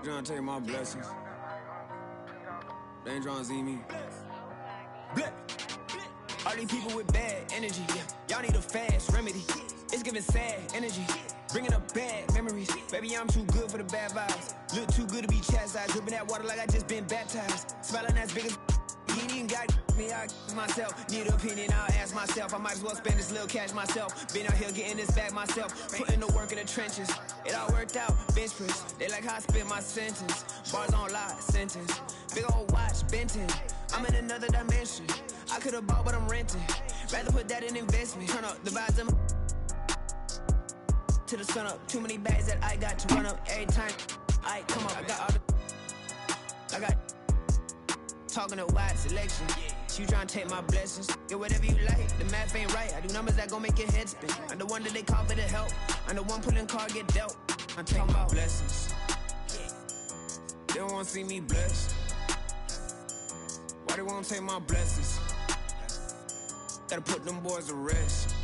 trying to take my blessings. They ain't trying to see me. All these people with bad energy, y'all need a fast remedy. It's giving sad energy, bringing up bad memories. Baby, I'm too good for the bad vibes. Look too good to be chastised, dripping that water like I just been baptized. Smiling as big as you ain't even got me, I myself. Need an opinion, I'll ask myself. I might as well spend this little cash myself. Been out here getting this back myself, putting the work in the trenches. It all worked out, bench press. They like how I spit my sentence. Bars on lot, sentence. Big old watch, Benton. I'm in another dimension. I could've bought, but I'm renting. Rather put that in investment. Turn up the vibes to the sun up. Too many bags that I got to run up every time. I come up, I got all the. I got talking a wide selection. You trying to take my blessings. Get whatever you like. The math ain't right. I do numbers that gon' make your head spin. I'm the one that they call for the help. I'm the one pulling card get dealt. I'm taking my blessings. They don't wanna see me blessed. Why they wanna take my blessings? Gotta put them boys to rest.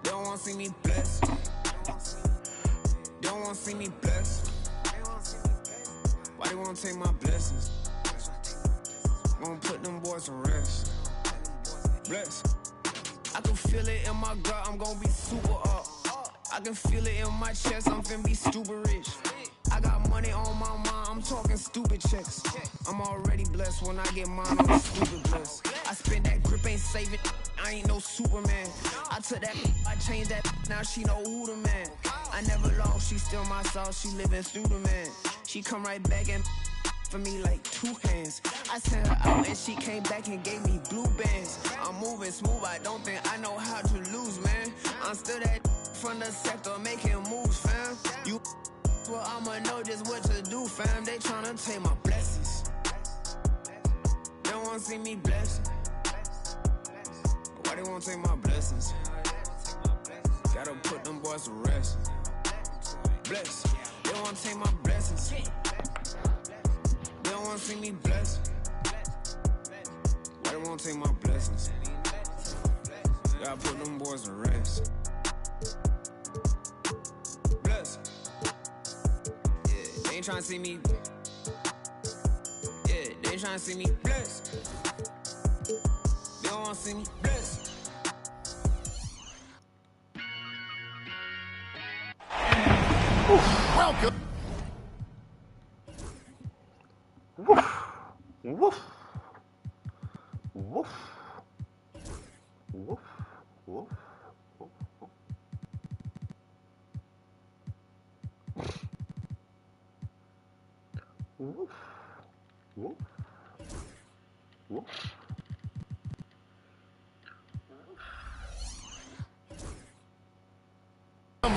They don't wanna see me blessed. They don't wanna see me blessed. Why they wanna take my blessings? Gonna put them boys to rest. Bless. I can feel it in my gut, I'm gonna be super up. I can feel it in my chest, I'm finna be stupid rich. I got money on my mind, I'm talking stupid checks. I'm already blessed when I get mine, I'm stupid blessed. I spend that grip, ain't saving, I ain't no Superman. I took that, I changed that, now she know who the man. I never lost, she still my sauce, she living through the man. She come right back and for me like two hands. I sent her out and she came back and gave me blue bands. I'm moving smooth, I don't think I know how to lose, man. I'm still that from the sector making moves, fam. You well, I'ma know just what to do, fam. They tryna take my blessings. They don't wanna see me blessed. Why they wanna take my blessings? Gotta put them boys to rest. Bless. They don't wanna take my blessings. They don't wanna see me blessed. Why they wanna take my blessings? Gotta put them boys to rest. Bless. Yeah, they ain't tryna see me. Yeah, they ain't tryna see me blessed. They don't wanna see me blessed. Welcome. Woof. Woof. Woof. Woof. Woof. Woof. Woof. Woof.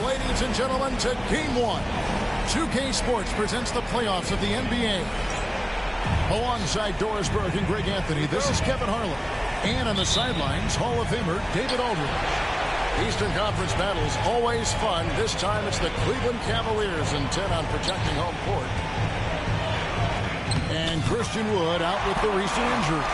Ladies and gentlemen, to Game 1. 2K Sports presents the playoffs of the NBA. Alongside Doris Burke and Greg Anthony, this is Kevin Harlan. And on the sidelines, Hall of Famer David Aldridge. Eastern Conference battles always fun. This time it's the Cleveland Cavaliers intent on protecting home court. And Christian Wood out with the recent injury.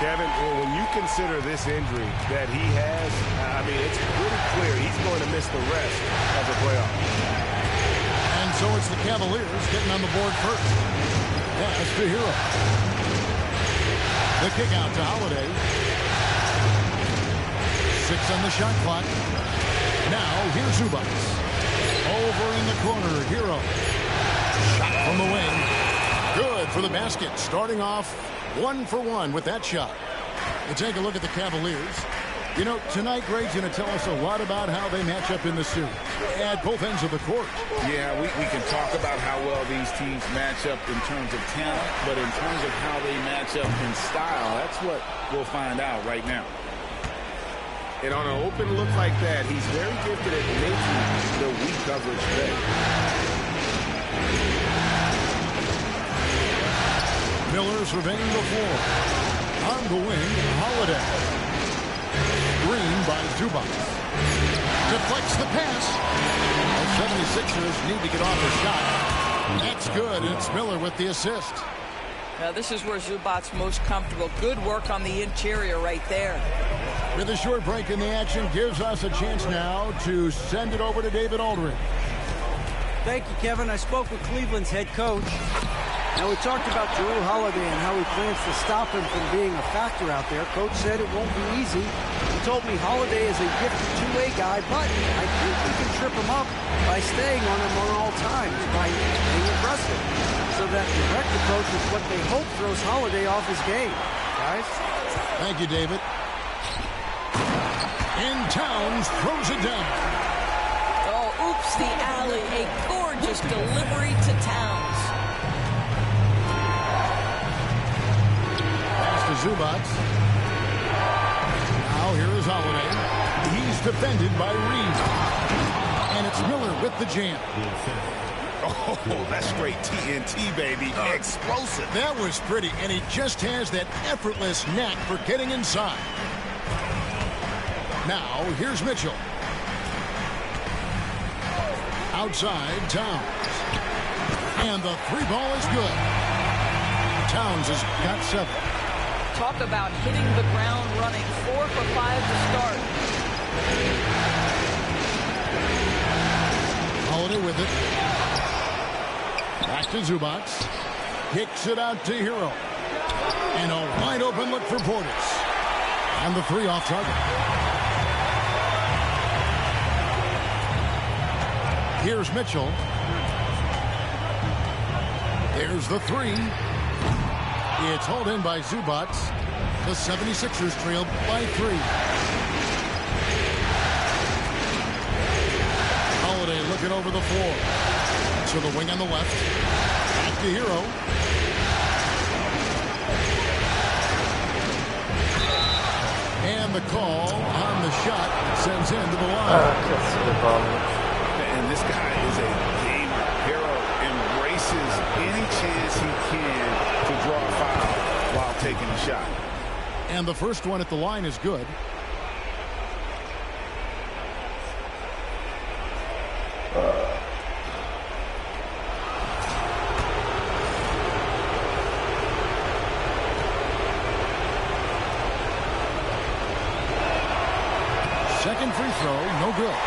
Kevin, when you consider this injury that he has, I mean, it's pretty clear he's going to miss the rest of the playoffs. And so it's the Cavaliers getting on the board first. Pass to Hero. The kick out to Holiday. 6 on the shot clock. Now here's Zubac. Over in the corner, Hero. Shot from the wing. Good for the basket. Starting off 1 for 1 with that shot. You take a look at the Cavaliers. You know, tonight Greg's going to tell us a lot about how they match up in the series at both ends of the court. Yeah, we can talk about how well these teams match up in terms of talent, but in terms of how they match up in style, that's what we'll find out right now. And on an open look like that, he's very gifted at making the weak coverage play. Miller surveying the floor. On the wing, Holiday. Green by Zubac. Deflects the pass. The 76ers need to get off the shot. That's good. It's Miller with the assist. Now this is where Zubac's most comfortable. Good work on the interior right there. With a short break in the action, gives us a chance now to send it over to David Aldridge. Thank you, Kevin. I spoke with Cleveland's head coach. Now, we talked about Drew Holiday and how he plans to stop him from being a factor out there. Coach said it won't be easy. He told me Holiday is a gifted two-way guy, but I think we can trip him up by staying on him on all times, by being aggressive. So that direct approach is what they hope throws Holiday off his game. Guys? Thank you, David. And Towns throws it down. Oh, oops, the alley. A gorgeous delivery to Towns. Pass to Zubac. Now here is Holiday. He's defended by Reed. And it's Miller with the jam. Oh, that's straight TNT, baby. Explosive. That was pretty, and he just has that effortless knack for getting inside. Now, here's Mitchell. Outside, Towns. And the three ball is good. Towns has got 7. Talk about hitting the ground running. 4 for 5 to start. Holiday with it. Back to Zubac. Kicks it out to Hero. And a wide open look for Portis. And the 3 off target. Here's Mitchell. There's the 3. It's hauled in by Zubac. The 76ers trail by 3. Holiday looking over the floor. To the wing on the left. Back to Hero. And the call on the shot sends him to the line. And this guy is a gamer. Hero embraces any chance he can to draw a foul while taking a shot. And the first one at the line is good. Second free throw, no good.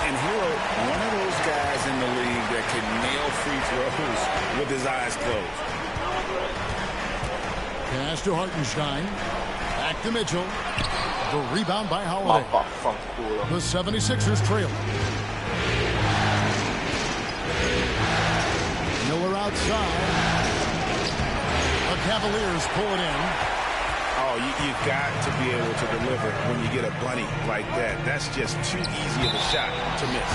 And Hero, one of those guys in the league that can nail free throws with his eyes closed. Pass to Hartenstein. Back to Mitchell. The rebound by Holiday. The 76ers trail. Miller outside. The Cavaliers pull it in. Oh, you got to be able to deliver when you get a bunny like that. That's just too easy of a shot to miss.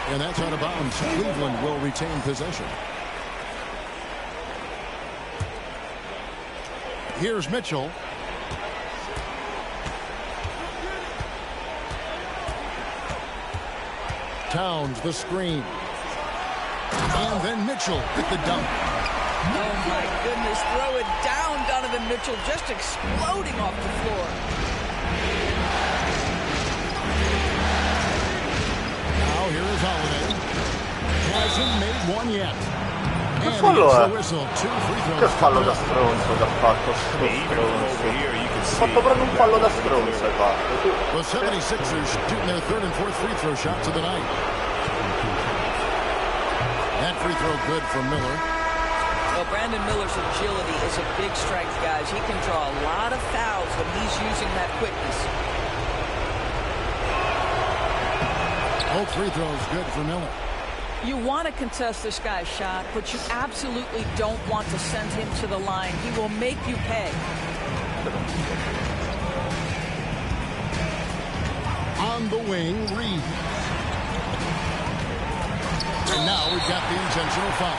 And that's out of bounds. Cleveland will retain possession. Here's Mitchell. Towns the screen. And then Mitchell with the dunk. Oh, my goodness. Throw it down, Donovan Mitchell, just exploding off the floor. Now here is Holiday. Hasn't made one yet. Che fallo è? Che fallo da Two stronzo che ha fatto? Ha fatto proprio un fallo da stronzo, hai fatto. The 76ers shooting their third and fourth free throw shots of the night. That free throw good from Miller. Well, Brandon Miller's agility is a big strength, guys. He can draw a lot of fouls when he's using that quickness. Both free throws good for Miller. You want to contest this guy's shot, but you absolutely don't want to send him to the line. He will make you pay. On the wing, Reed. And now we've got the intentional foul.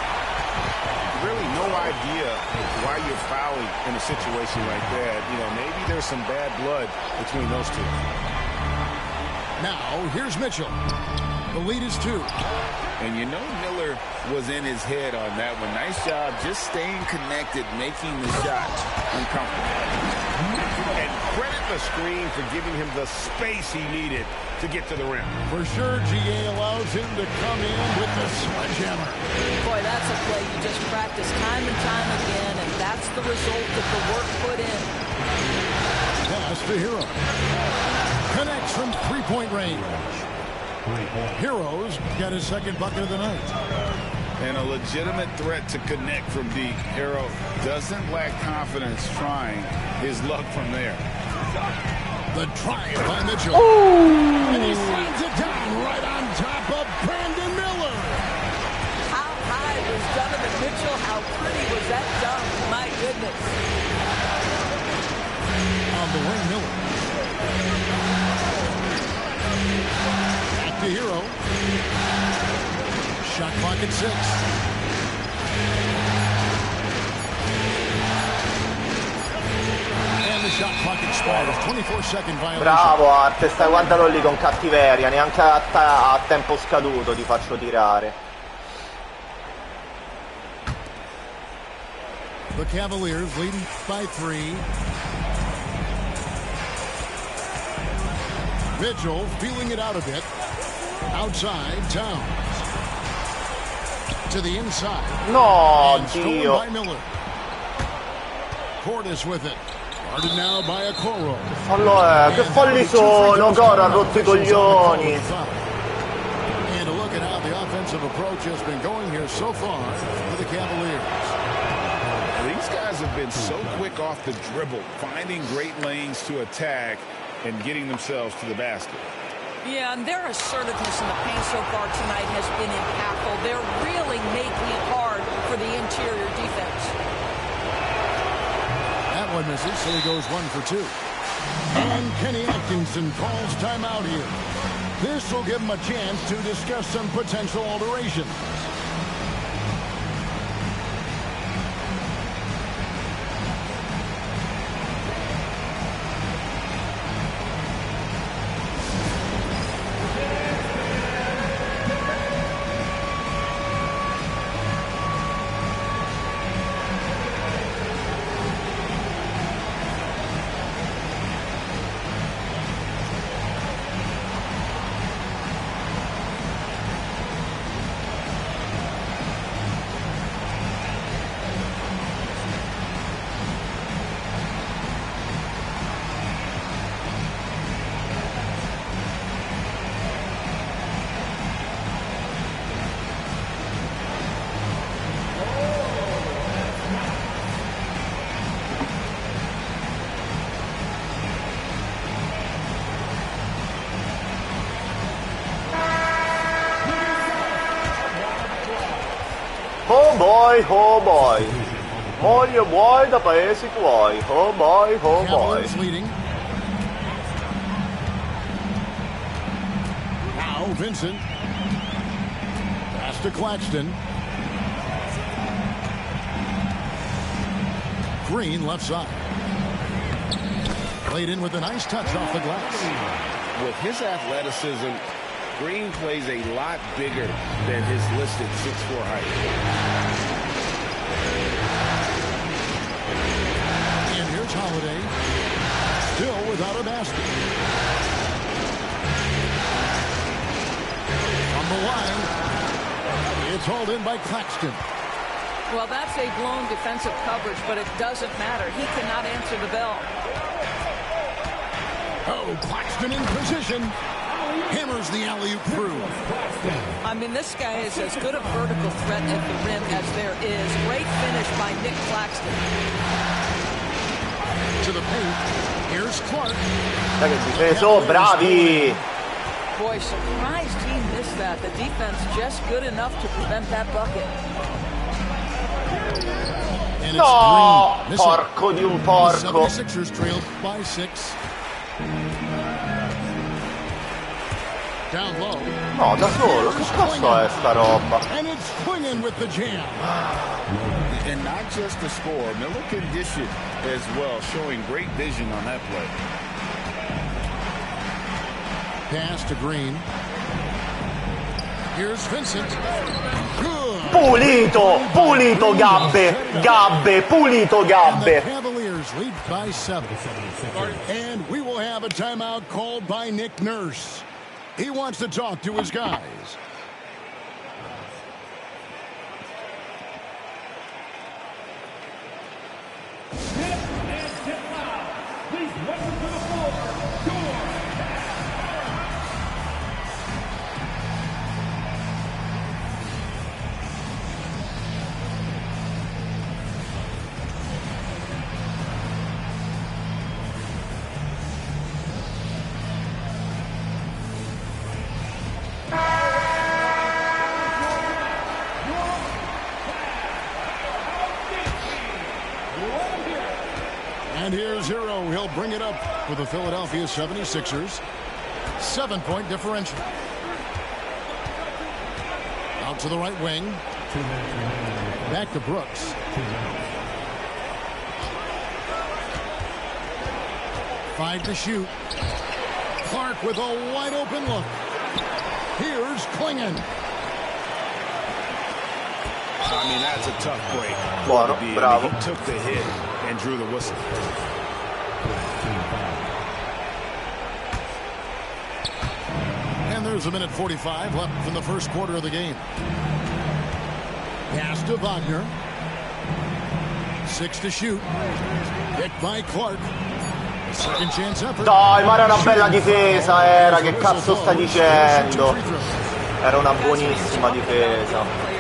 Really no idea why you're fouling in a situation like that. You know, maybe there's some bad blood between those two. Now, here's Mitchell. The lead is 2. And you know Miller was in his head on that one. Nice job just staying connected, making the shot uncomfortable. And credit the screen for giving him the space he needed to get to the rim. For sure, GA allows him to come in with the sledgehammer. Boy, that's a play you just practice time and time again, and that's the result of the work put in. Pass to Hero. Connects from three-point range. Heroes got his second bucket of the night. And a legitimate threat to connect from deep. Hero doesn't lack confidence trying his luck from there. The drive by Mitchell. And he sends it down right on top of Brandon Miller. How high was Donovan Mitchell? How pretty was that dunk? My goodness. On the wing, Miller. Back to Hero. Shot clock at 6. And the shot clock expires. 24-second violation. Bravo Arte, stai guardando lì con cattiveria, neanche a tempo scaduto ti faccio tirare. The Cavaliers leading by 3. Mitchell feeling it out a bit. Outside, Towns. To the inside. No, Dio. By Miller. Portis with it. Guarded now by a Coro. Fallo che folli sono, Gara ha rotto I coglioni. And a look at how the offensive approach has been going here so far for the Cavaliers. These guys have been so quick off the dribble, finding great lanes to attack and getting themselves to the basket. Yeah, and their assertiveness in the paint so far tonight has been impactful. They're really making it hard for the interior defense. That one misses, so he goes 1 for 2. And Kenny Atkinson calls timeout here. This will give him a chance to discuss some potential alterations. Oh boy, moglie vuoi da paesi tuoi, oh boy, oh boy. Leading. Now Vincent. Pass to Claxton. Green left side. Played in with a nice touch off the glass. With his athleticism, Green plays a lot bigger than his listed 6'4" height. And here's Holiday, still without a basket. On the line, it's hauled in by Claxton. Well, that's a blown defensive coverage, but it doesn't matter. He cannot answer the bell. Oh, Claxton in position. Hammers the alley-oop through. I mean, this guy is as good a vertical threat at the rim as there is. Great finish by Nick Claxton. To the paint. Here's Clark. Dai che difeso, bravi! Boy, surprised he missed that. The defense just good enough to prevent that bucket. No! Porco di un porco. 76ers trailed by 6. Down low. No, da solo, che cazzo è sta roba? And it's swinging with the jam. And not just the score, Miller can dish it as well, showing great vision on that play. Pass to Green. Here's Vincent. Good. Pulito, pulito Gabbe, Gabbe, pulito Gabbe. And the Cavaliers lead by 7. And we will have a timeout called by Nick Nurse. He wants to talk to his guys. they'll bring it up for the Philadelphia 76ers. 7-point differential. Out to the right wing. Back to Brooks. Five to shoot. Clark with a wide open look. Here's Klingon. I mean, that's a tough break. Bravo. He took the hit and drew the whistle. And there's a minute 45 left from the first quarter of the game. Pass to Wagner. 6 to shoot. Hit by Clark. Second chance effort. Dai, ma era una bella difesa, era. Che cazzo sta dicendo? Era una buonissima difesa.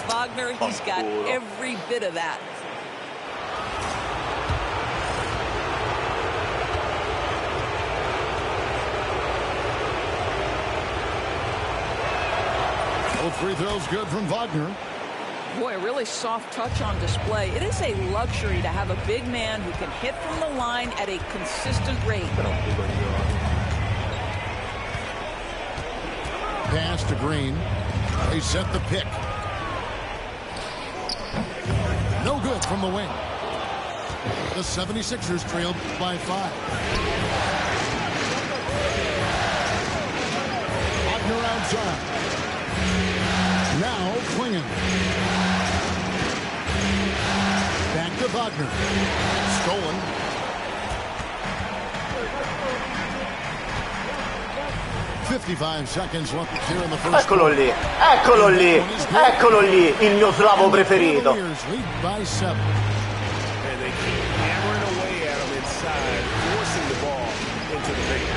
Wagner, he's got every bit of that. Both free throws good from Wagner. Boy, a really soft touch on display. It is a luxury to have a big man who can hit from the line at a consistent rate. Pass to Green. They set the pick. No good from the wing. The 76ers trailed by 5. Wagner outside. Now Klingon. Back to Wagner. Stolen. .55 seconds left here in the first. Eccolo lì, eccolo lì, eccolo lì, il mio slavo preferito. Lead by 7. And they keep hammering away at him inside, forcing the ball into the paint.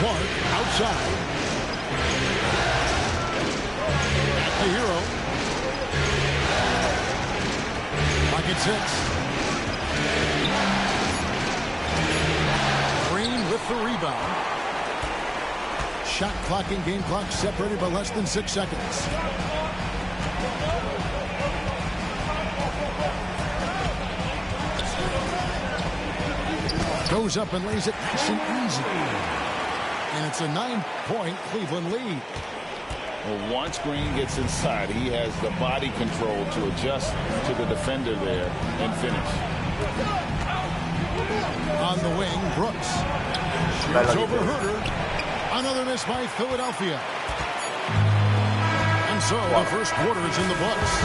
Clark outside. At the hero. Pocket 6. Green with the rebound. Shot clock and game clock separated by less than 6 seconds. Goes up and lays it nice and easy. And it's a 9-point Cleveland lead. Well, once Green gets inside, he has the body control to adjust to the defender there and finish. On the wing, Brooks. Shoots over Herter. Another miss by Philadelphia. And so the first quarter is in the books.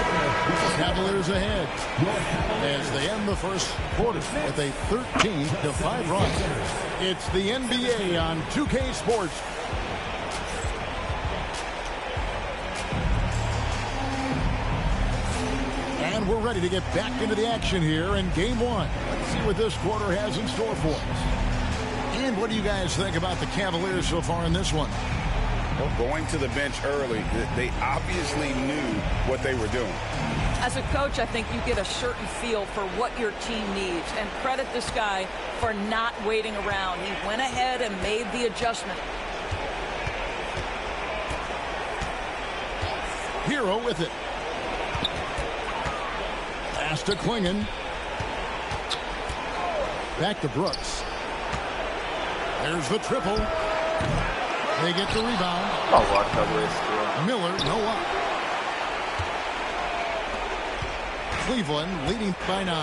Cavaliers ahead as they end the first quarter with a 13-5 run. It's the NBA on 2K Sports. And we're ready to get back into the action here in Game 1. Let's see what this quarter has in store for us. And what do you guys think about the Cavaliers so far in this one? Well, going to the bench early, they obviously knew what they were doing. As a coach, I think you get a certain feel for what your team needs. And credit this guy for not waiting around. He went ahead and made the adjustment. Hero with it. Pass to Klingon. Back to Brooks. There's the triple. They get the rebound. Ma guarda questo. Miller, no up. Cleveland leading by 9.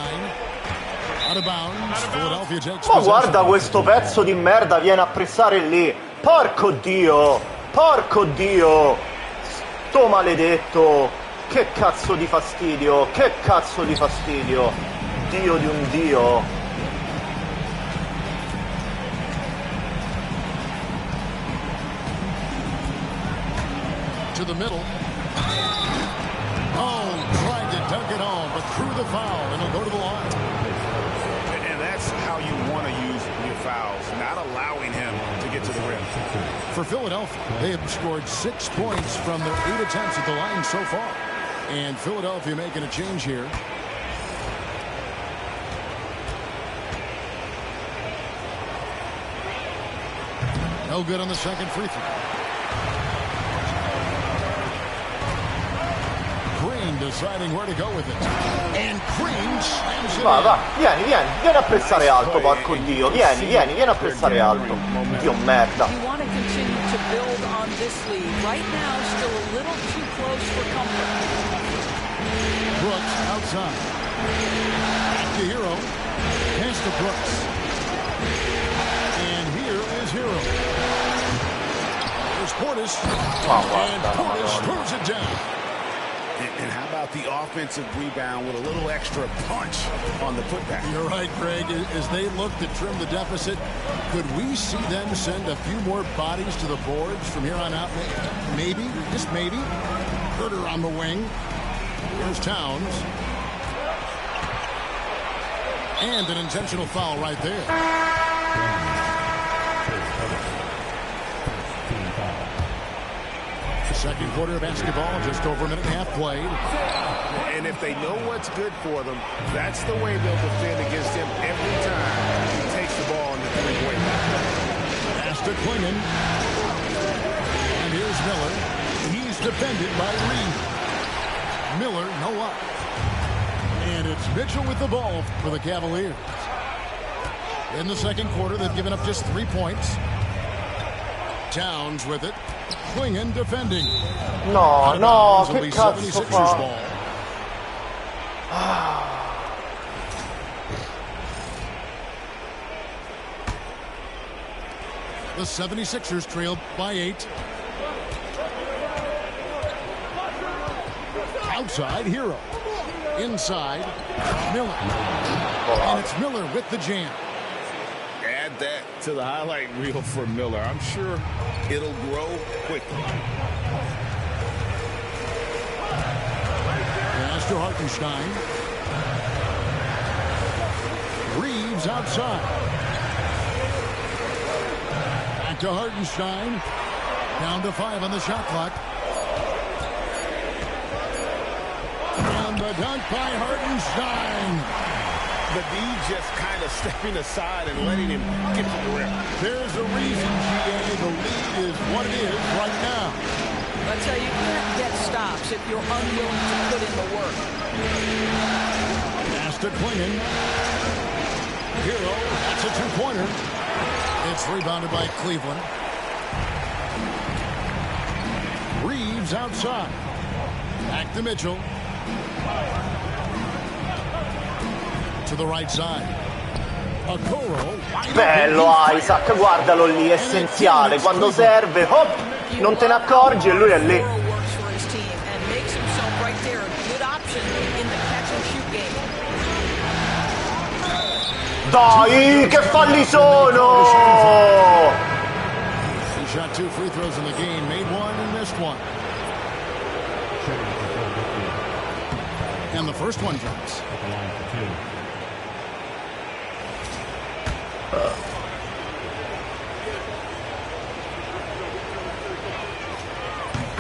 Out of bounds. Philadelphia takes Ma possession. guarda questo pezzo di merda, viene a pressare lì. Porco Dio! Porco Dio! Sto maledetto! Che cazzo di fastidio! Che cazzo di fastidio! Dio di un Dio! To the middle. Oh, tried to dunk it home, but threw the foul, and he'll go to the line. And that's how you want to use your fouls, not allowing him to get to the rim. For Philadelphia, they have scored 6 points from their 8 attempts at the line so far. And Philadelphia making a change here. No good on the second free throw. Green deciding where to go with it. And Green slams it Va, in. va, vieni a pressare alto, porco Dio. Vieni a pressare alto. Dio merda. You want to continue to build on this lead. Right now, still a little too close for comfort. Brooks outside. Back to Hero. Pass to Brooks. And here is Hero. There's Portis. And Portis throws it down. And how about the offensive rebound with a little extra punch on the putback? You're right, Greg. As they look to trim the deficit, could we see them send a few more bodies to the boards from here on out? Maybe, just maybe. Herter on the wing. Here's Towns. And an intentional foul right there. Second quarter of basketball, just over a minute and a half played. And if they know what's good for them, that's the way they'll defend against him every time he takes the ball in the three-point line. Pass to Klingon. And here's Miller. He's defended by Reed. Miller, no luck. And it's Mitchell with the ball for the Cavaliers. In the second quarter, they've given up just 3 points. Towns with it. Klingon defending. No, che cazzo 76ers fa? ball. The 76ers trailed by 8. Outside, Hero. Inside, Miller. And it's Miller with the jam. Add that to the highlight reel for Miller. I'm sure it'll grow quickly. Pass to Hartenstein. Reeves outside. Back to Hartenstein. Down to 5 on the shot clock. And the dunk by Hartenstein. But D just kind of stepping aside and letting him get to the rim. There's a reason, GA, the lead is what it is right now. I tell you, you can't get stops if you're unwilling to put in the work. Pass to Klingon. Hero, that's a two-pointer. It's rebounded by Cleveland. Reeves outside. Back to Mitchell. To the right side. Bello Isaac, guardalo lì, essenziale. Quando serve, hop, non te ne accorgi e lui è lì. Dai, che falli sono! He shot 2 free throws in the game, made 1 and missed 1. And the first one drops.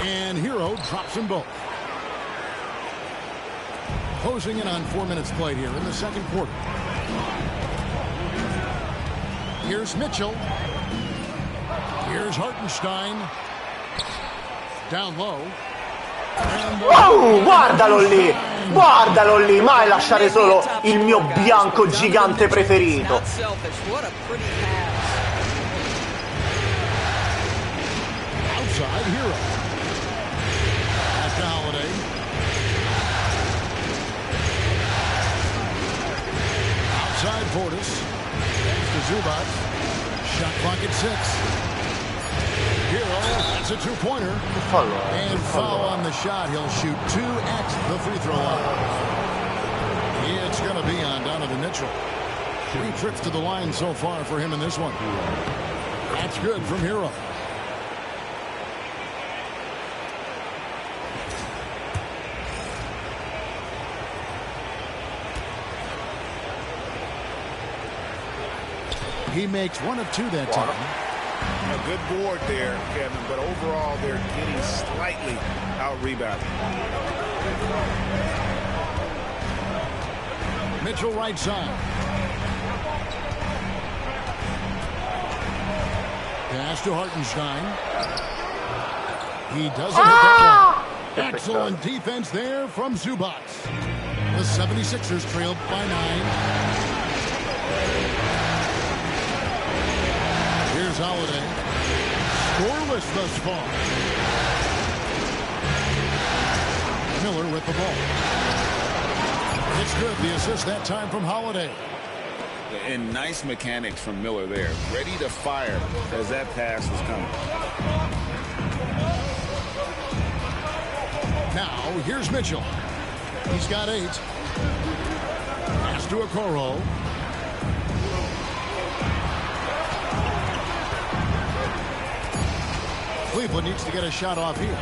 And Hero drops them both. Closing in on 4 minutes played here in the second quarter. Here's Mitchell. Here's Hartenstein. Down low. Oh, guardalo lì, mai lasciare solo il mio bianco gigante preferito. Outside Hero. After Holiday. Outside Portis. To Zubac. Shot clock at 6. Hero, that's a two-pointer. And foul on the shot. He'll shoot 2 at the free throw line. It's going to be on Donovan Mitchell. 3 trips to the line so far for him in this one. That's good from Hero. He makes 1 of 2 that time. A good board there, Kevin, but overall they're getting slightly out-rebounded. Mitchell right side. Pass to Hartenstein. He doesn't hit that one. Excellent defense there from Zubac. The 76ers trailed by 9. Here's Holiday. Scoreless thus far. Miller with the ball. It's good. The assist that time from Holiday. And nice mechanics from Miller there. Ready to fire as that pass was coming. Now, here's Mitchell. He's got 8. Pass to Okoro. Cleveland needs to get a shot off here.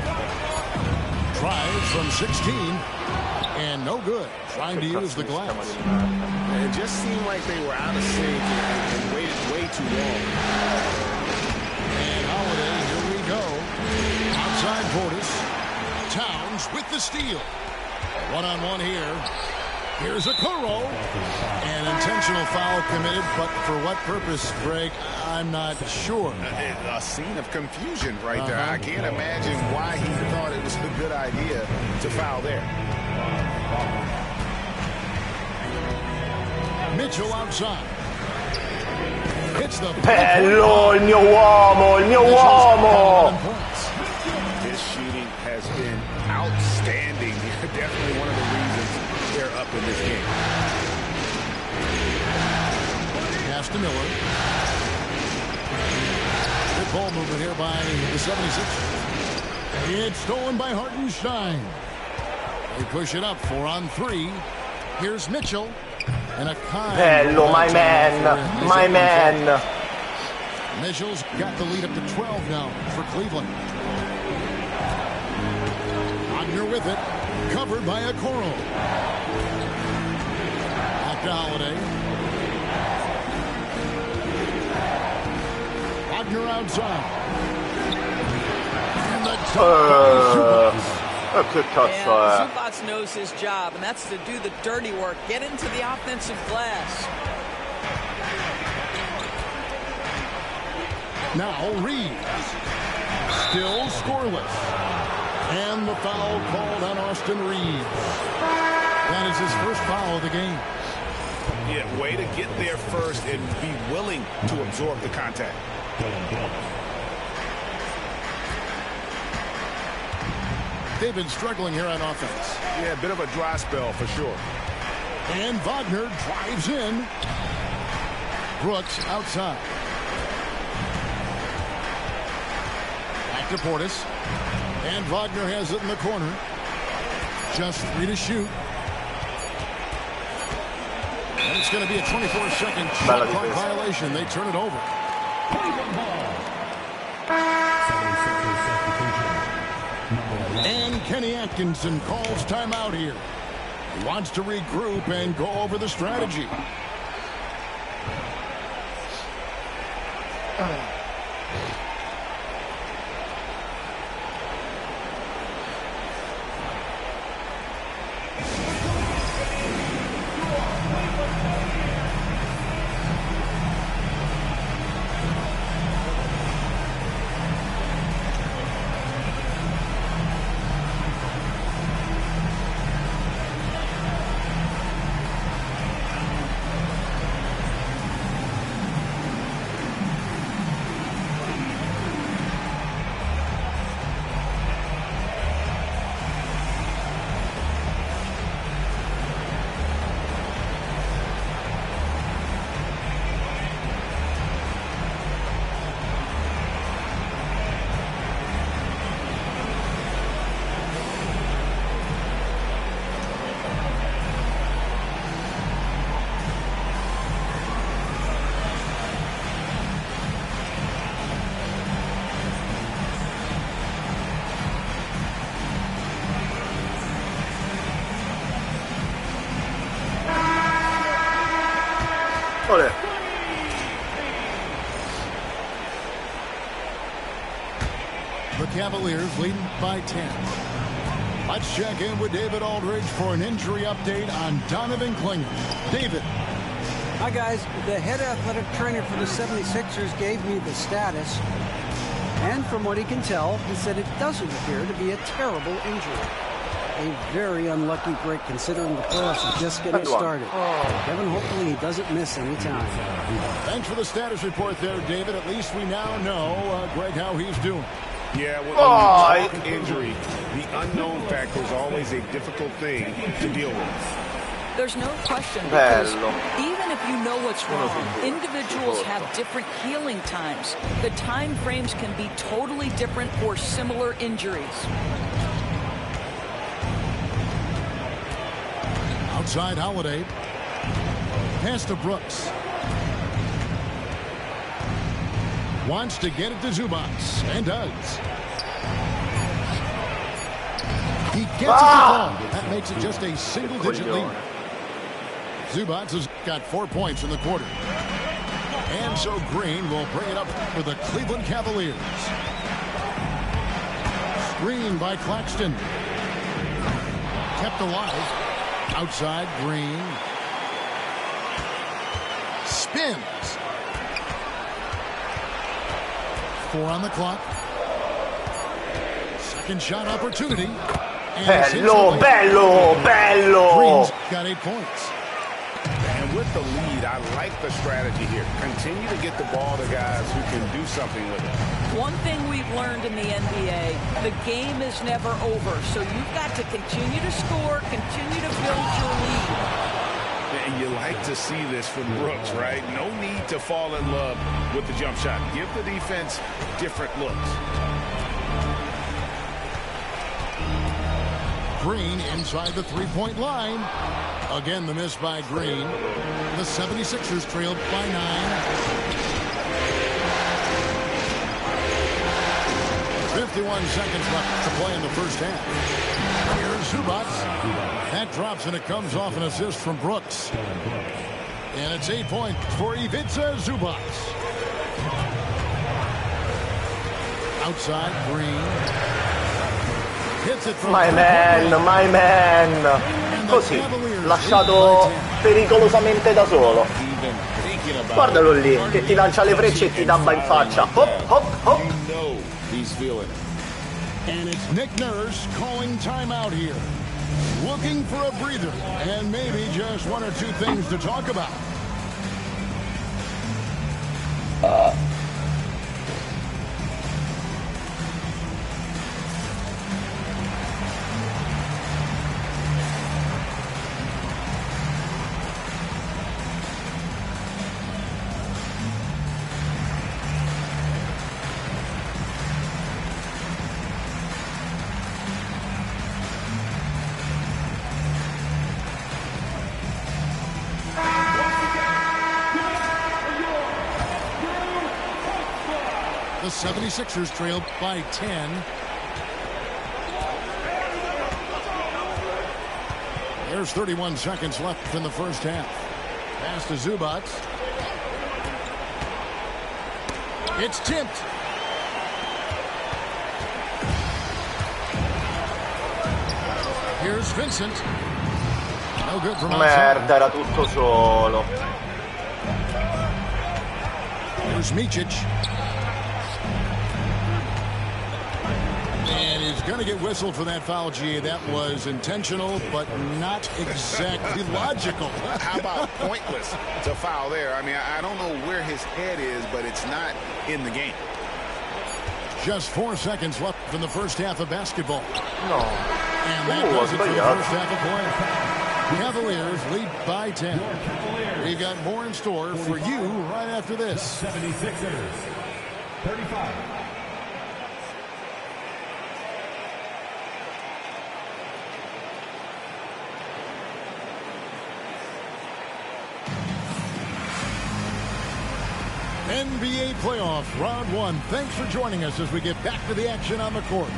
Drive from 16. And no good. Trying to use the glass. It just seemed like they were out of sync and waited way too long. And Holiday, here we go. Outside Portis. Towns with the steal. One-on-one here. Here's Okoro. An intentional foul committed, but for what purpose, Greg? I'm not sure. A scene of confusion right there. I can't imagine why he thought it was a good idea to foul there. Mitchell outside. Hits the Bello, il mio uomo, il mio uomo. His shooting has been outstanding. Definitely one of the reasons they're up in this game. Pass to Miller. Good ball movement here by the 76ers. It's stolen by Hartenstein. They push it up 4-on-3. Here's Mitchell. And a Bello, my man, my man. Mitchell's got the lead up to 12 now for Cleveland. Wagner with it. Covered by Okoro. Back to Holiday. Wagner outside. And the Che cazzo è? Zubac knows his job, and that's to do the dirty work. Get into the offensive glass. Now Reed. Still scoreless. And the foul called on Austin Reeves. That is his first foul of the game. Yeah, way to get there first and be willing to absorb the contact. They've been struggling here on offense. Yeah, a bit of a dry spell for sure. And Wagner drives in. Brooks outside. Back to Portis. And Wagner has it in the corner. Just 3 to shoot. And it's going to be a 24-second shot clock violation. They turn it over. And Kenny Atkinson calls timeout here. He wants to regroup and go over the strategy. Olè. The Cavaliers leading by 10. Let's check in with David Aldridge for an injury update on Donovan Klinger. David. Hi, guys. The head athletic trainer for the 76ers gave me the status. And from what he can tell, he said it doesn't appear to be a terrible injury. A very unlucky break considering the playoffs are just getting started. Kevin, hopefully he doesn't miss any time. Thanks for the status report there, David. At least we now know, Greg, how he's doing. Yeah, when you talk injury, the unknown factor is always a difficult thing to deal with. There's no question, because even if you know what's wrong, individuals have different healing times. The time frames can be totally different for similar injuries. Outside Holiday. Pass to Brooks. Wants to get it to Zubats, and does. He gets it to fall. That makes it just a single-digit lead. Zubats has got 4 points in the quarter. And so Green will bring it up for the Cleveland Cavaliers. Screen by Claxton. Kept alive. Outside Green. Spins. 4 on the clock. Second shot opportunity. Bello, bello, bello. Green's got 8 points. And with the lead, I like the strategy here. Continue to get the ball to guys who can do something with it. One thing we've learned in the NBA, the game is never over. So you've got to continue to score, continue to build your lead. And you like to see this from Brooks, right? No need to fall in love with the jump shot. Give the defense different looks. Green inside the three-point line. Again, the miss by Green. The 76ers trailed by 9. 51 seconds left to play in the first half. Here's Zubats. That drops, and it comes off an assist from Brooks. And it's 8 points for Ivica Zubats. Outside, Green. Hits it from My man. Così, lasciato pericolosamente da solo. Guardalo lì, che ti lancia le frecce e ti dabba in faccia. Hop, hop, hop. He's feeling it. And it's Nick Nurse calling timeout here. Looking for a breather and maybe just 1 or 2 things to talk about. The 76ers trailed by 10. There's 31 seconds left in the first half. Pass to Zubats. It's tipped. Here's Vincent. No good from outside. Merda, era tutto solo. Here's Micic. And he's going to get whistled for that foul, G. That was intentional, but not exactly logical. How about pointless to foul there? I mean, I don't know where his head is, but it's not in the game. Just 4 seconds left in the first half of basketball. No. And that does it for the first half of play. Cavaliers lead by 10. We've got more in store for you right after this. 76ers, 35. NBA playoff round 1. Thanks for joining us as we get back to the action on the courts.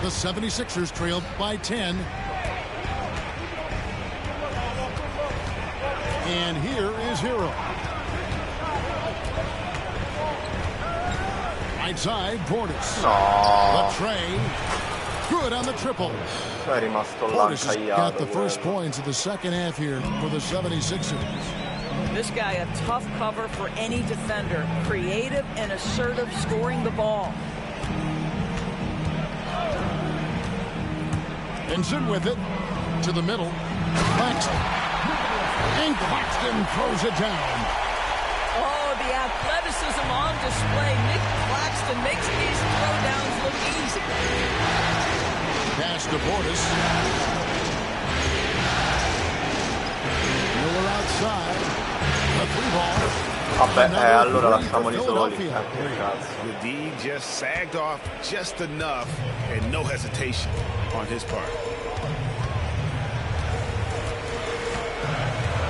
The 76ers trailed by 10. And here is Hero. Right side, Portis. No. The tray. Good on the triple. È rimasto là Portis has got the first points of the second half here for the 76ers. This guy, a tough cover for any defender. Creative and assertive scoring the ball. Benson with it to the middle. Claxton. And Claxton throws it down. Oh, the athleticism on display. Nick Claxton makes these throwdowns look easy. Pass to Portis. Miller outside. The three ball. Vabbè, allora lasciamoli soli. Che cazzo. The D just sagged off just enough and no hesitation on his part.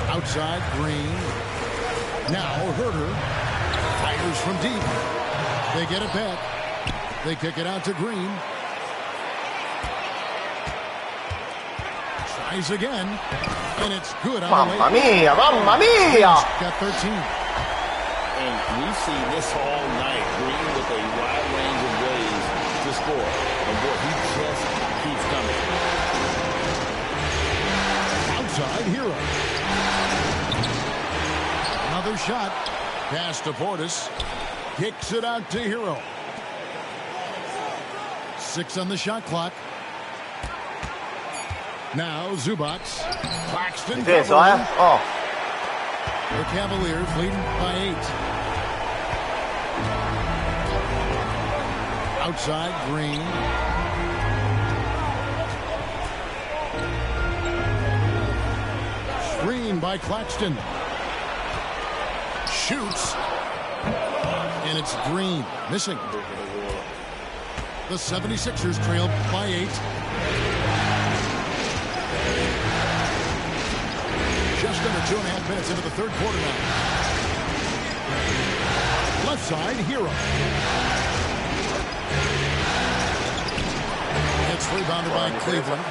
Outside, Green. Now Herter fires from deep. They get it back. They kick it out to Green. Tries again, and it's good on the Mamma mia, mamma mia! Got 13. And we've seen this all night. Green with a wide range of ways to score. And boy, he just keeps coming. Outside, Hero. Another shot. Pass to Portis. Kicks it out to Hero. 6 on the shot clock. Now Zubac. Claxton. Difeso, Oh. The Cavaliers leading by 8. Outside, Green. Screen by Claxton. Shoots. And it's Green. Missing. The 76ers trail by 8. Just under 2.5 minutes into the third quarter now. Left side, Hero. It's rebounded by Cleveland.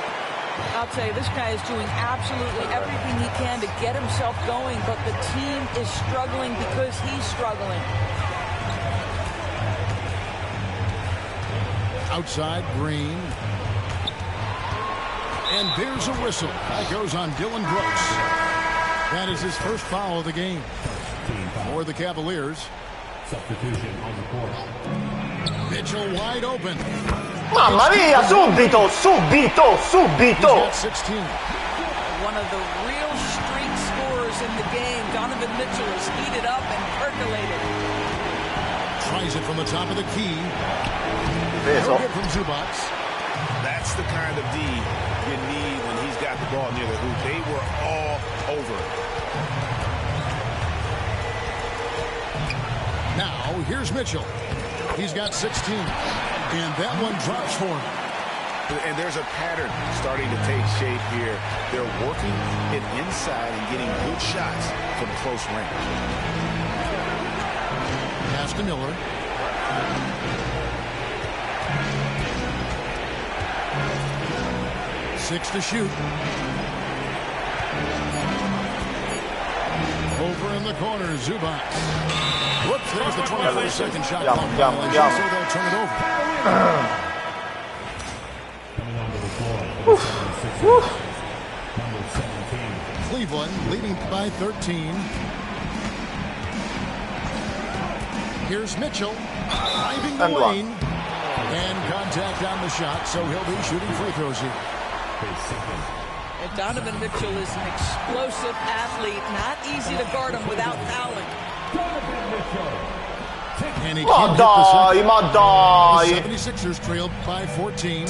I'll tell you, this guy is doing absolutely everything he can to get himself going, but the team is struggling because he's struggling. Outside, Green. And there's a whistle. That goes on Dylan Brooks. That is his first foul of the game for the Cavaliers. Substitution on the court. Mitchell wide open. Mamma mia, subito, subito, subito. He's got 16. One of the real streak scorers in the game. Donovan Mitchell is heated up and percolated. Tries it from the top of the key. Difeso. From Zubac. That's the kind of D you need when he's got the ball near the hoop. They were all over it. Now, here's Mitchell. He's got 16. And that one drops for him. And there's a pattern starting to take shape here. They're working it inside and getting good shots from close range. Pass to Miller. Six to shoot. Over in the corner, Zubac. Whoops, there's the 24-second shot clock violation, so they'll turn it over. Coming onto the floor. Number 17. Cleveland leading by 13. Here's Mitchell driving the lane. And contact on the shot, so he'll be shooting free throws here. And Donovan Mitchell is an explosive athlete. Not easy to guard him without fouling. And he Ma can't dai, hit ma the dai. 76ers trailed by 14.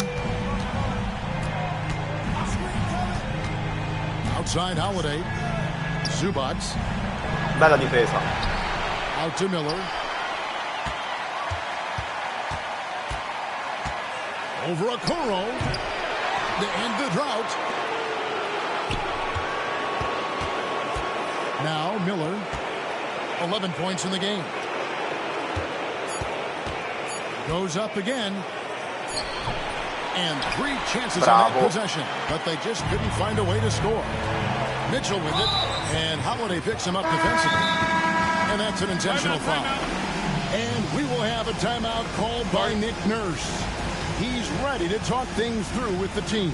Outside Holiday. Zubac. Bella difesa. Out to Miller. Over Okoro. To end the drought. Now Miller. 11 points in the game. Goes up again. And 3 chances on that possession. But they just couldn't find a way to score. Mitchell with it. And Holiday picks him up defensively. And that's an intentional foul. And we will have a timeout called by Nick Nurse. He's ready to talk things through with the team.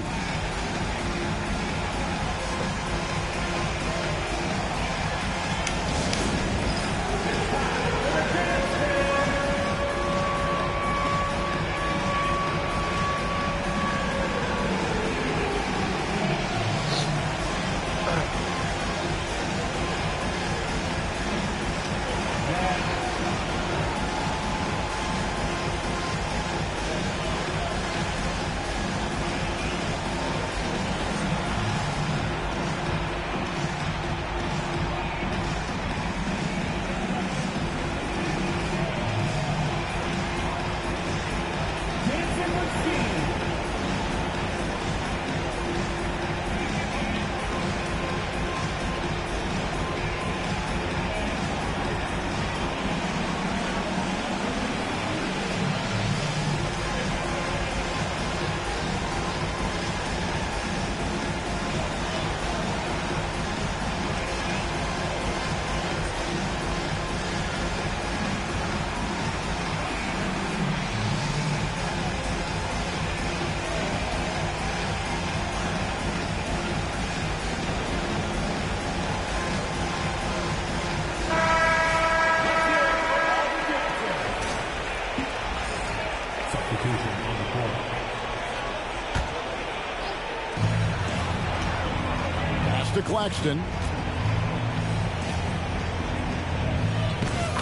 To Claxton.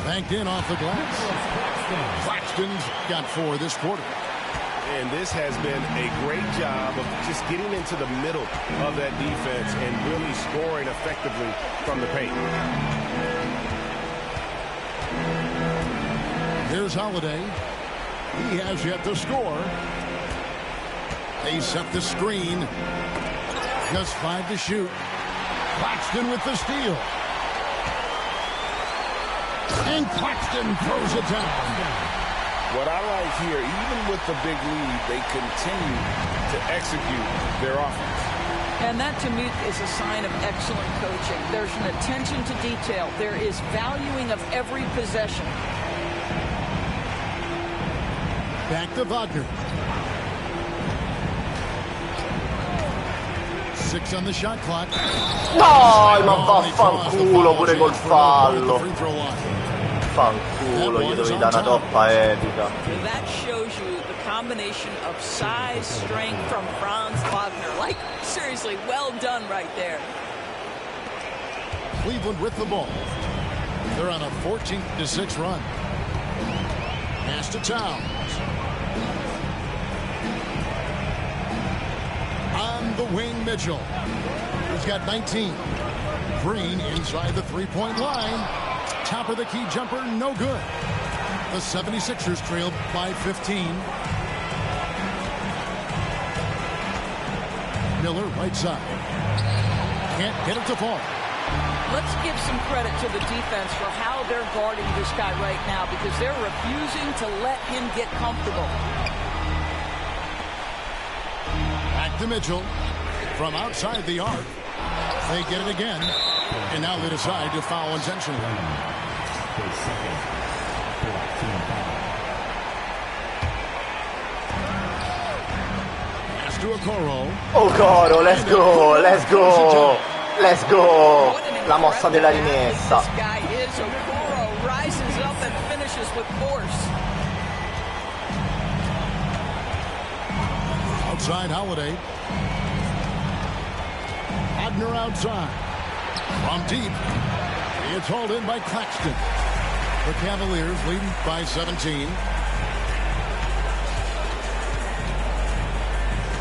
Banked in off the glass. Claxton's got 4 this quarter. And this has been a great job of just getting into the middle of that defense and really scoring effectively from the paint. Here's Holiday. He has yet to score. They set the screen. Just 5 to shoot. Claxton with the steal. And Claxton throws it down. What I like here, even with the big lead, they continue to execute their offense. And that, to me, is a sign of excellent coaching. There's an attention to detail. There is valuing of every possession. Back to Wagner. 6 on the shot clock. Dai, ma vaffanculo pure col fallo. Fanculo, gli devi dare una toppa epica. That shows you the combination of size, strength from Franz Wagner. Like, seriously, well done right there. Cleveland with the ball. They're on a 14-6 run. Pass to Towns. On the wing, Mitchell. He's got 19. Green inside the three-point line. Top of the key jumper, no good. The 76ers trailed by 15. Miller right side. Can't get it to fall. Let's give some credit to the defense for how they're guarding this guy right now, because they're refusing to let him get comfortable. Back to Mitchell. From outside the arc. They get it again. And now they decide to foul intentionally. Pass to Okoro. Okoro, let's go, let's go, let's go. La mossa della rimessa. This guy is Okoro, rises up and finishes with force. Outside Holiday. Wagner outside. From deep. It's hauled in by Claxton. The Cavaliers leading by 17.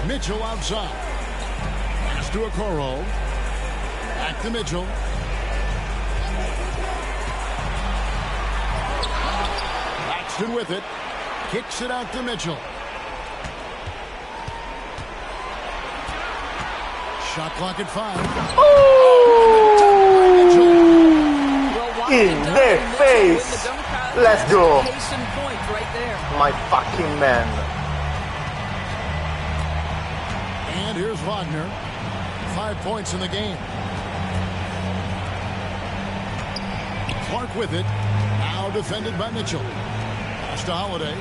Mitchell outside. Pass to Okoro. Back to Mitchell. Claxton with it. Kicks it out to Mitchell. Shot clock at 5. In their face. Let's go. My fucking man. And here's Wagner. 5 points in the game. Clark with it. Now defended by Mitchell. Pass to Holiday.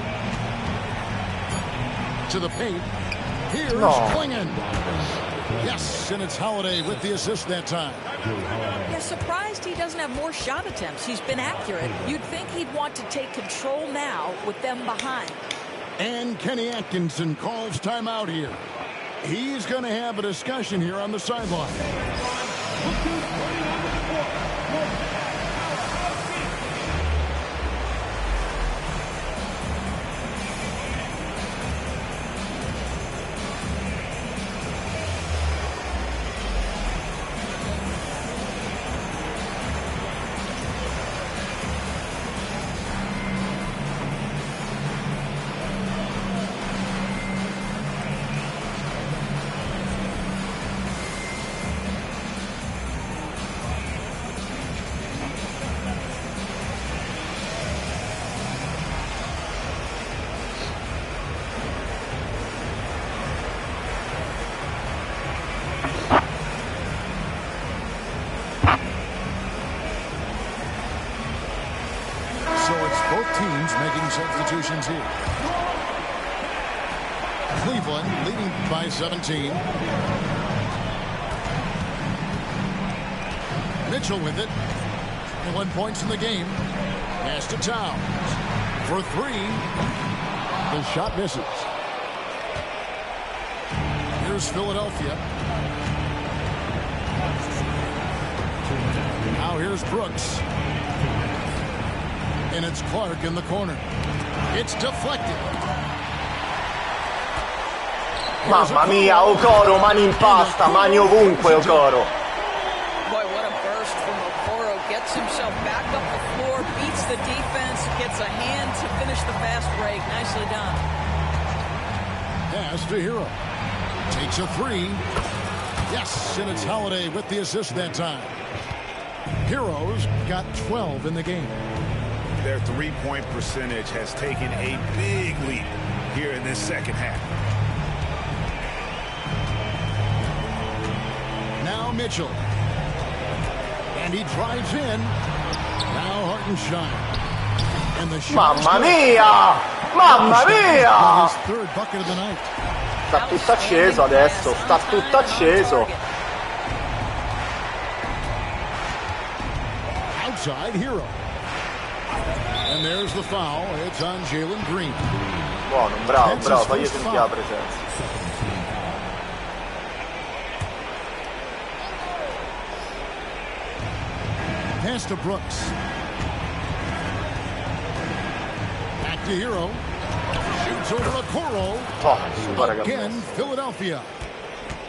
To the paint. Here's Klingon. Yes, and it's Holiday with the assist that time. Yeah, surprised he doesn't have more shot attempts. He's been accurate. You'd think he'd want to take control now with them behind. And Kenny Atkinson calls timeout here. He's going to have a discussion here on the sideline. Substitutions here. Cleveland leading by 17. Mitchell with it. 1 point in the game. Pass to Towns. For 3. The shot misses. Here's Philadelphia. Now here's Brooks. And it's Clark in the corner. It's deflected. Mamma mia, Okoro, mani in pasta, mani ovunque, Okoro. Boy, what a burst from Okoro. Gets himself back up the floor, beats the defense, gets a hand to finish the fast break. Nicely done. Pass to Hero. Takes a 3. Yes, and it's Holiday with the assist that time. Heroes got 12 in the game. Their three-point percentage has taken a big leap here in this second half. Now Mitchell. And he drives in. Now Hartenstein. And the shot. Mamma mia! Mamma mia! His third bucket of the night. Sta tutto acceso adesso, sta tutto acceso. Outside Hero. And there's the foul. It's on Jalen Green. Buono, bravo, bravo, fagli sentire la presenza. Pass to Brooks. Back to Hero. Shoots over Okoro. Oh, again, Philadelphia.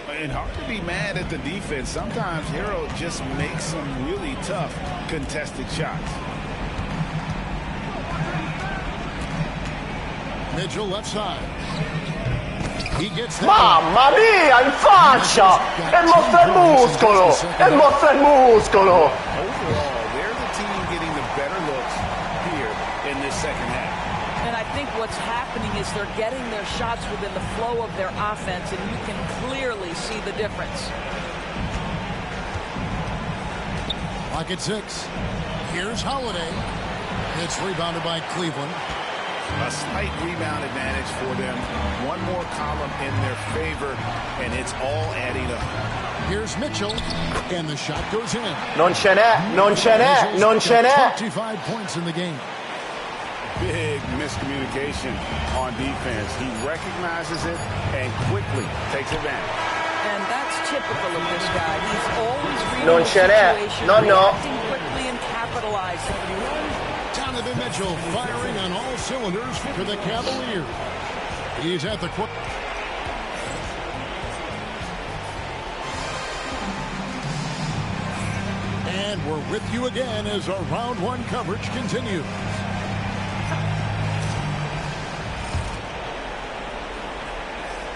And hard to be mad at the defense. Sometimes Hero just makes some really tough contested shots. Mitchell left side. He gets that. Mamma mia, in faccia! E mostra il muscolo! E mostra il muscolo! Overall, they're the team getting the better looks here in this second half. And I think what's happening is they're getting their shots within the flow of their offense, and you can clearly see the difference. Lock at 6. Here's Holiday. It's rebounded by Cleveland. A slight rebound advantage for them. One more column in their favor, and it's all adding up. Here's Mitchell, and the shot goes in. Non ce n'è, non ce n'è, non ce n'è. 25 points in the game. Big miscommunication on defense. He recognizes it and quickly takes advantage. And that's typical of this guy. He's always reading Non the ce n'è, situation, no, no. reacting quickly and capitalizing. Donovan Mitchell firing on all cylinders for the Cavaliers. He's at the court. And we're with you again as our round one coverage continues.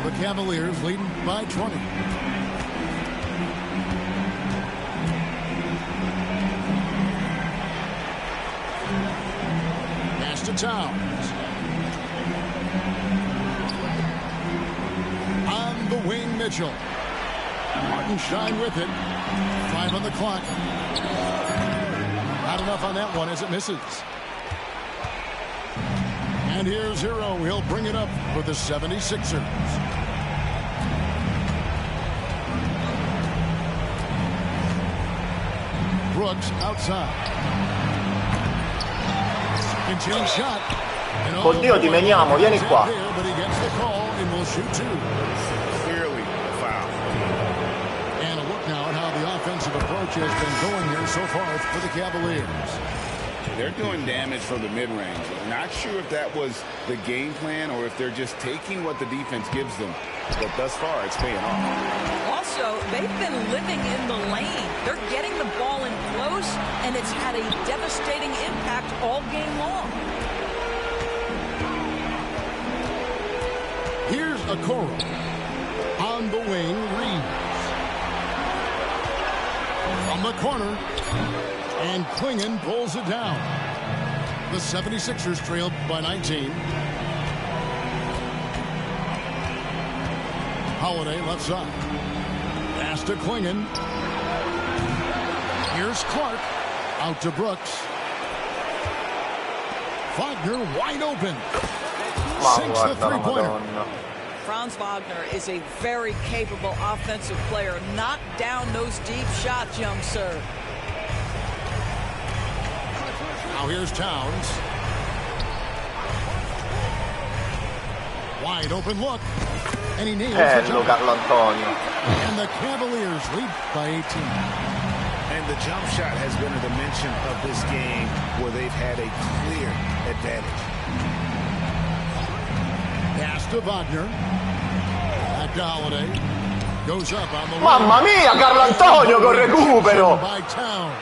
The Cavaliers leading by 20. Pass to Towns. On the wing, Mitchell. Hartenstein with it. 5 on the clock. Not enough on that one as it misses. And here's Hero. He'll bring it up for the 76ers. Brooks outside. Pinching shot. Oddio, dimeniamo, vieni qua. But he gets the call and will shoot two. Clearly foul. And a look now at how the offensive approach has been going here so far for the Cavaliers. They're doing damage from the mid-range. Not sure if that was the game plan or if they're just taking what the defense gives them. But thus far, it's paying off. Also, they've been living in the lane. They're getting the ball in close, and it's had a devastating impact all game long. Here's Okoro. On the wing, Reeves. From the corner. And Klingon pulls it down. The 76ers trailed by 19. Holiday left side. Pass to Klingon. Here's Clark. Out to Brooks. Wagner wide open. Sinks the three-pointer. Franz Wagner is a very capable offensive player. Knock down those deep shots, young sir. Now here's Towns. Wide open look. And he nails the jump. Carlo Antonio. And the Cavaliers lead by 18. And the jump shot has been a dimension of this game where they've had a clear advantage. Pass to Wagner. Back to Holiday. Goes up on the Mamma mia, Carlo Antonio con recupero. By Towns.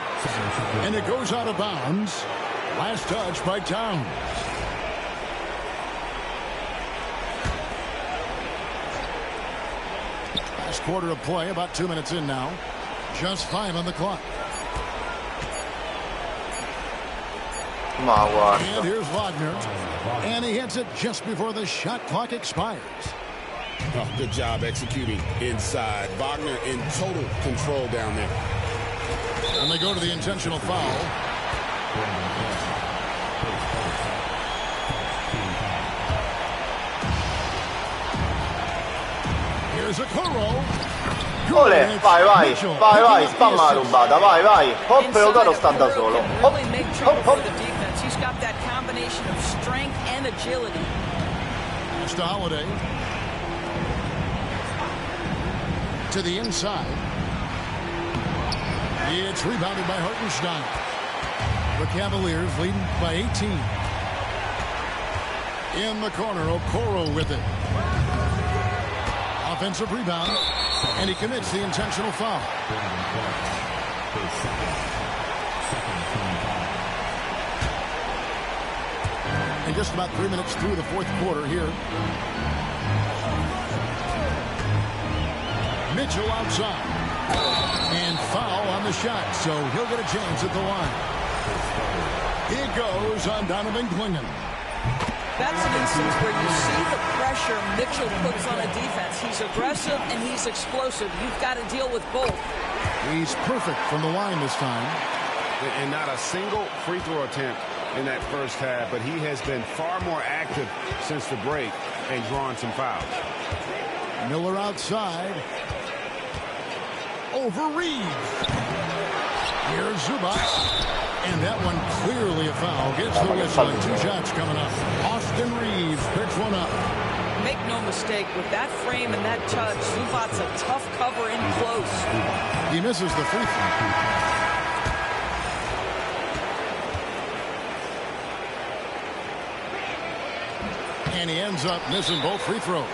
And it goes out of bounds. Last touch by Towns. Last quarter of play, about 2 minutes in now. Just 5 on the clock. Ma guarda. And here's Wagner. And he hits it just before the shot clock expires. Oh, good job executing inside. Wagner in total control down there. And they go to the intentional foul. Here's a Okoro. Ole, vai, spamma la rubata, vai. Hop e Okoro sta da solo. Hop, hop. He's got that combination of strength and agility. Mr. Holiday. To the inside. It's rebounded by Hartenstein. The Cavaliers leading by 18. In the corner, Okoro with it. Offensive rebound, and he commits the intentional foul. And just about 3 minutes through the fourth quarter here. Mitchell outside. And foul on the shot, so he'll get a chance at the line. It goes on Donovan Klingon. That's an instance where you see the pressure Mitchell puts on a defense. He's aggressive and he's explosive. You've got to deal with both. He's perfect from the line this time. And not a single free throw attempt in that first half, but he has been far more active since the break and drawn some fouls. Miller outside. Over Reeves. Here's Zubac. And that one clearly a foul. Gets the whistle and 2 shots coming up. Austin Reeves picks one up. Make no mistake, with that frame and that touch, Zubac's a tough cover in close. He misses the free throw. And he ends up missing both free throws.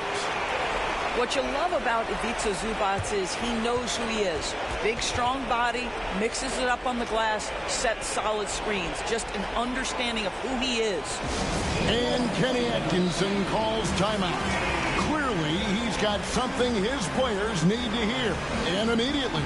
What you love about Ivica Zubac is he knows who he is. Big, strong body, mixes it up on the glass, sets solid screens. Just an understanding of who he is. And Kenny Atkinson calls timeout. Clearly, he's got something his players need to hear, and immediately.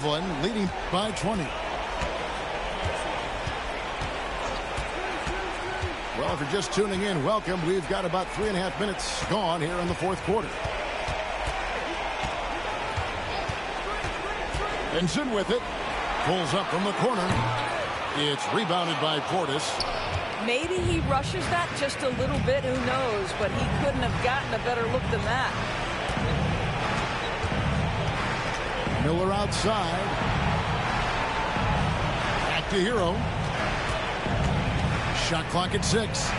Cleveland leading by 20. Well, if you're just tuning in, welcome. We've got about 3.5 minutes gone here in the fourth quarter. Benson with it. Pulls up from the corner. It's rebounded by Portis. Maybe he rushes that just a little bit, who knows, but he couldn't have gotten a better look than that. Miller outside. Back to Hero. Shot clock at 6.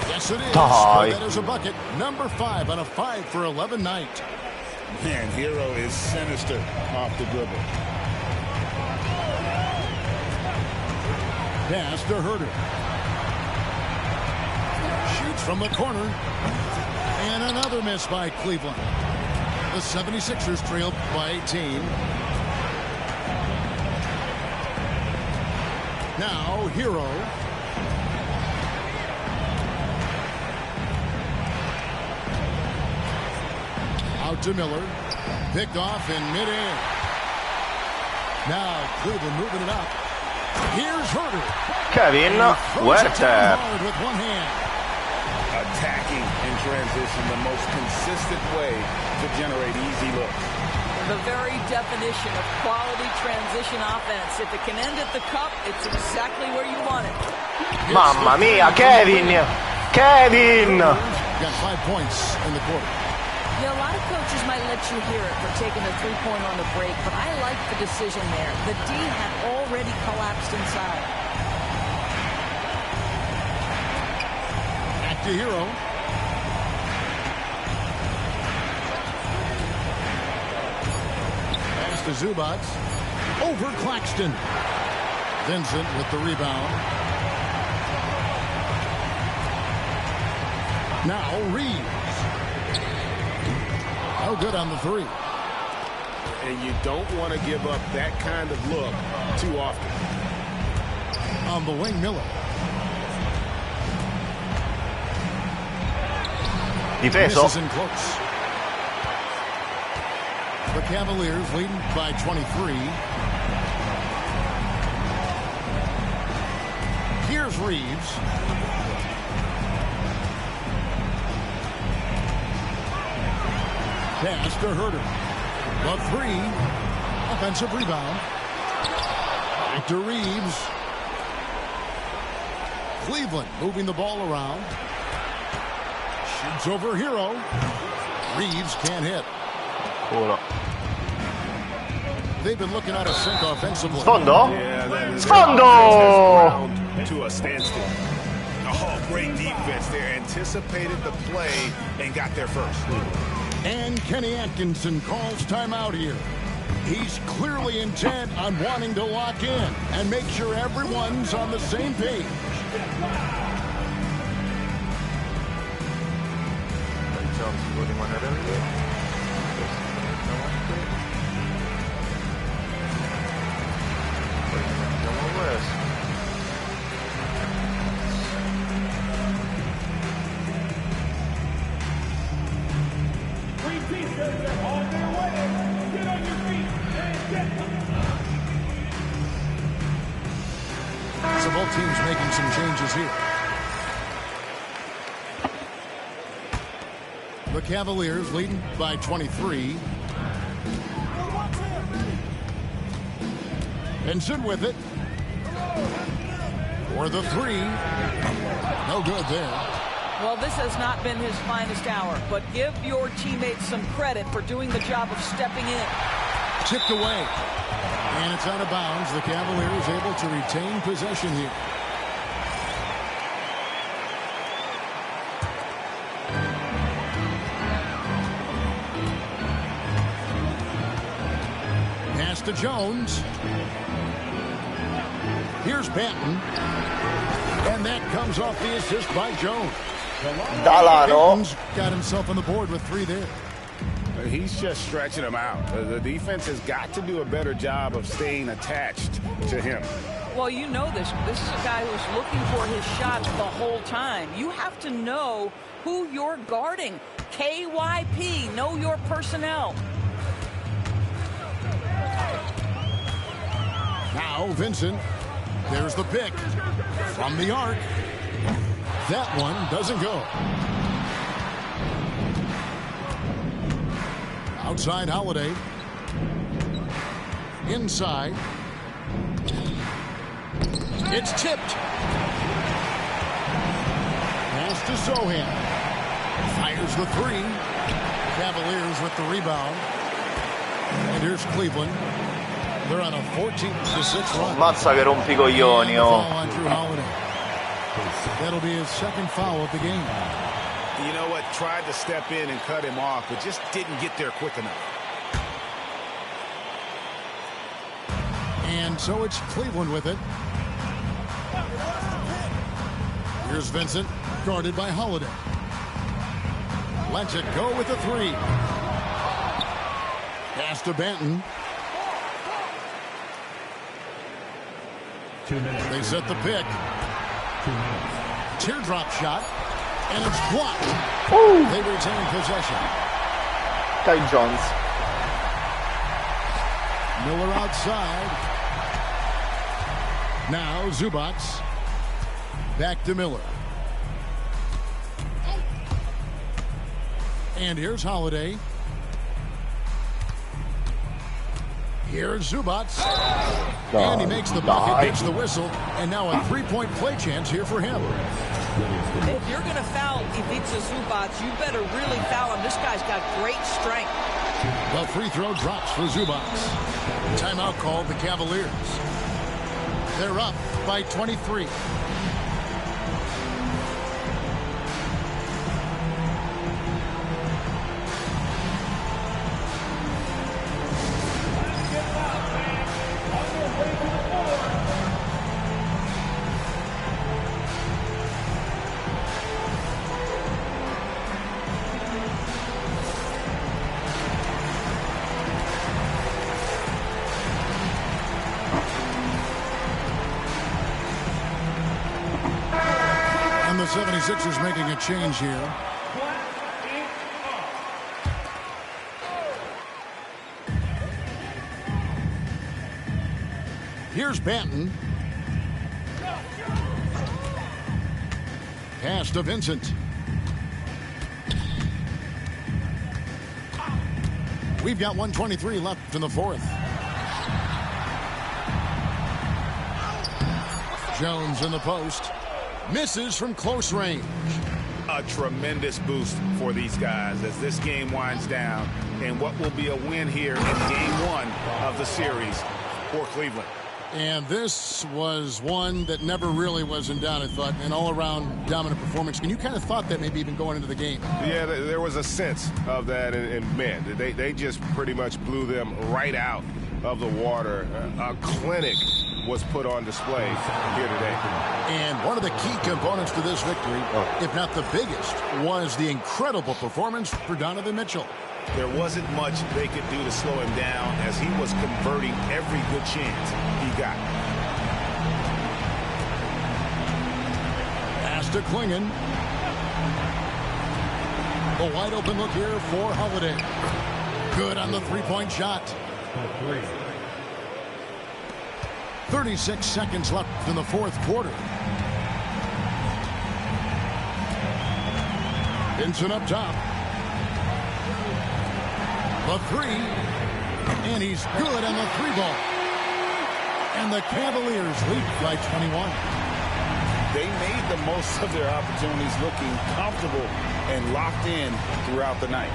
Yes, it is. That is a bucket. Number 5 on a 5 for 11 night. Man, Hero is sinister off the dribble. Pass to Herter. Shoots from the corner. And another miss by Cleveland. The 76ers trailed by 18. Now, Hero. Out to Miller. Picked off in midair. Now, Cleveland moving it up. Here's Herter. Kevin Werther. With one hand. Attacking in transition, the most consistent way to generate easy looks. The very definition of quality transition offense. If it can end at the cup, it's exactly where you want it. Mamma mia, Kevin! Kevin! Got 5 points in the quarter. Yeah, a lot of coaches might let you hear it for taking a three-pointer on the break, but I like the decision there. The D had already collapsed inside. Back to Hero. Pass to Zubac. Over Claxton. Vincent with the rebound. Now Reeves. No good on the 3. And you don't want to give up that kind of look too often. On the wing, Miller. Difeso. Misses in close. The Cavaliers leading by 23. Here's Reeves. Pass to Herter. The 3. Offensive rebound. Back to Reeves. Cleveland moving the ball around. Shoots over Hero. Reeves can't hit. Uno. They've been looking out of sync offensively. Sfondo? Yeah, Sfondo! To a standstill. Oh, great defense there. Anticipated the play and got there first. And Kenny Atkinson calls timeout here. He's clearly intent on wanting to lock in and make sure everyone's on the same page. So both teams making some changes here. The Cavaliers leading by 23. Benson with it. For the 3. No good there. Well, this has not been his finest hour, but give your teammates some credit for doing the job of stepping in. Chipped away. And it's out of bounds. The Cavaliers able to retain possession here. Pass to Jones. Here's Banton. And that comes off the assist by Jones. Dalano. Banton's got himself on the board with 3 there. He's just stretching him out. The defense has got to do a better job of staying attached to him. Well, you know this. This is a guy who's looking for his shots the whole time. You have to know who you're guarding. KYP, know your personnel. Now Vincent. There's the pick from the arc. That one doesn't go. Outside Holiday. Inside. It's tipped. Pass to Sohan. Fires the three. Cavaliers with the rebound. And here's Cleveland. They're on a 14-6 run. Mazza che rompicoglioni, oh. That'll be his second foul of the game. You know what? Tried to step in and cut him off, but just didn't get there quick enough. And so it's Cleveland with it. Here's Vincent, guarded by Holiday. Lets it go with the three. Pass to Banton. 2 minutes. They set the pick. 2 minutes. Teardrop shot. And it's blocked. Ooh. They retain possession. Ty Jones. Miller outside. Now Zubac. Back to Miller. And here's Holiday. Here's Zubac. And he makes the bucket, makes the whistle, and now a three-point play chance here for him. If you're going to foul Ivica Zubac, you better really foul him. This guy's got great strength. The free throw drops for Zubac. Timeout called the Cavaliers. They're up by 23. The 76ers making a change here. Here's Banton. Pass to Vincent. We've got 1:23 left in the fourth. Jones in the post. Misses from close range. A tremendous boost for these guys as this game winds down and what will be a win here in game one of the series for Cleveland. And this was one that never really was in doubt, I thought, an all-around dominant performance. And you kind of thought that maybe even going into the game. Yeah, there was a sense of that, and man, they just pretty much blew them right out of the water. A clinic was put on display here today. And one of the key components to this victory, if not the biggest, was the incredible performance for Donovan Mitchell. There wasn't much they could do to slow him down as he was converting every good chance he got. Pass to Klingon. A wide open look here for Holiday. Good on the three-point shot. 36 seconds left in the fourth quarter. Vincent up top. The three. And he's good on the three ball. And the Cavaliers lead by 21. They made the most of their opportunities, looking comfortable and locked in throughout the night.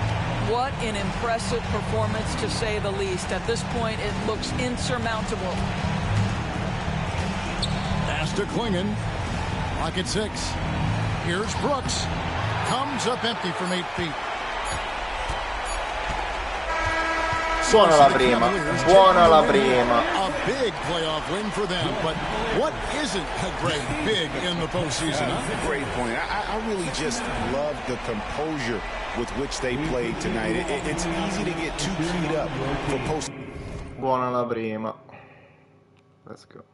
What an impressive performance, to say the least. At this point, it looks insurmountable. Pass to Klingon. Lock at 6. Here's Brooks. Comes up empty from 8 feet. Buona la prima. Buona la prima. A big playoff win for them, but what isn't a great big in the postseason? Huh? Great point. I really just love the composure with which they played tonight. It's easy to get too keyed up for post. Buona la prima. Let's go.